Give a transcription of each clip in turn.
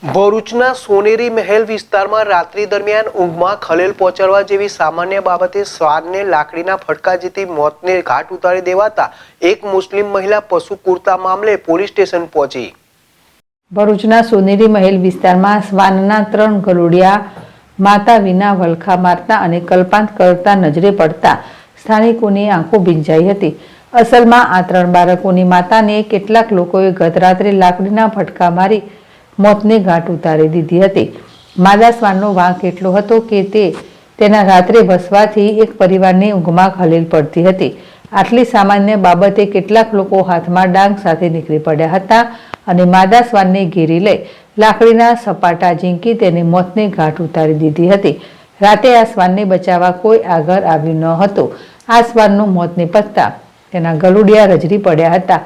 ભરૂચના સોનેરી મહેલ વિસ્તારમાં રાત્રિ દરમિયાન ઊંઘમાં ખલેલ પહોંચાડવા જેવી સામાન્ય બાબતે શ્વાનને લાકડીના ફટકા જીતી મોતને ઘાટ ઉતારી દેવાતા એક મુસ્લિમ મહિલા પશુ કૂરતા મામલે પોલીસ સ્ટેશન પહોંચી। ભરૂચના સોનેરી મહેલ વિસ્તારમાં શ્વાનના 3 ગલુડિયા માતા વિના વલખા મારતા અને કલ્પાંત કરતા નજરે પડતા સ્થાનિકોની આંખો ભીંજાઈ હતી। અસલમાં આ 3 બાળકોની માતાને કેટલાક લોકોએ ગત રાત્રે લાકડીના ફટકા મારી મોતને ઘાટ ઉતારી દીધી હતી। માદા શ્વાનનો વાંક એટલો હતો કે તેના રાત્રે વસવાથી એક પરિવારની ઊંઘમાં ખલેલ પડતી હતી। આટલી સામાન્ય બાબતે કેટલાક લોકો હાથમાં ડાંગ સાથે નીકળી પડ્યા હતા અને માદા શ્વાનને ઘેરી લઈ લાકડીના સપાટા ઝીંકી તેને મોતને ઘાટ ઉતારી દીધી હતી। રાતે આ શ્વાનને બચાવવા કોઈ આગળ આવ્યું ન હતું। આ શ્વાનનું મોત નિપજતા તેના ગલુડિયા રજરી પડ્યા હતા।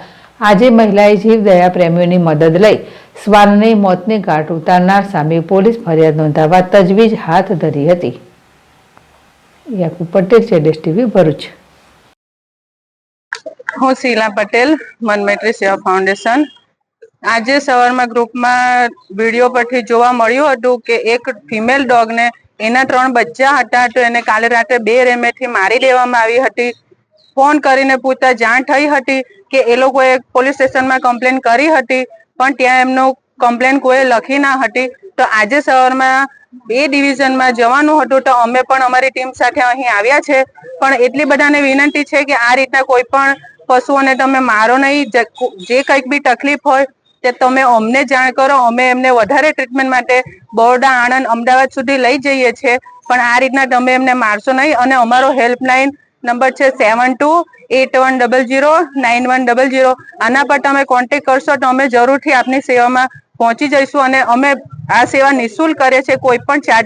આજે મહિલાએ જીવદયા પ્રેમીઓની મદદ લઈ શ્વાનને મોતને ઘાટ ઉતારનાર સામે પોલીસ ફરિયાદ નોંધાવવા તજવીજ હાથ ધરી હતી। યાકુબ પટેલ, જેડેશ ટીવી, ભરૂચ। હું શીલા પટેલ, મનમૈત્રી સેવા ફાઉન્ડેશન। આજે સવારમાં ગ્રુપમાં વિડીયો પરથી જોવા મળ્યું હતું કે એક ફિમેલ ડોગને એના 3 બચ્ચા હતા તો એને કાલે રાત્રે 2 રેમેથી મારી દેવામાં આવી હતી। ફોન કરીને પૂછતા જાણ થઈ હતી કે એ લોકોએ પોલીસ સ્ટેશનમાં કમ્પ્લેન કરી હતી પણ ત્યાં એમનું કમ્પ્લેન કોઈ લખી ના હતી। તો આજે સવારમાં એ ડિવિઝનમાં જવાનું હતું તો અમે પણ અમારી ટીમ સાથે અહીં આવ્યા છે। પણ એટલી બધાને વિનંતી છે કે આ રીતના કોઈ પણ પશુઓને તમે મારો નહીં। જે કંઈક બી તકલીફ હોય તે તમે અમને જાણ કરો, અમે એમને વધારે ટ્રીટમેન્ટ માટે બરોડા, આણંદ, અમદાવાદ સુધી લઈ જઈએ છીએ। પણ આ રીતના તમે એમને મારશો નહીં। અને અમારો હેલ્પલાઇન નંબર છે 7281009100। આના પર તમે કોન્ટેક્ટ કરશો તો અમે જરૂરથી આપની સેવામાં પહોંચી જઈશું અને અમે આ સેવા નિઃશુલ્ક કરીએ છીએ, કોઈ પણ ચાર્જ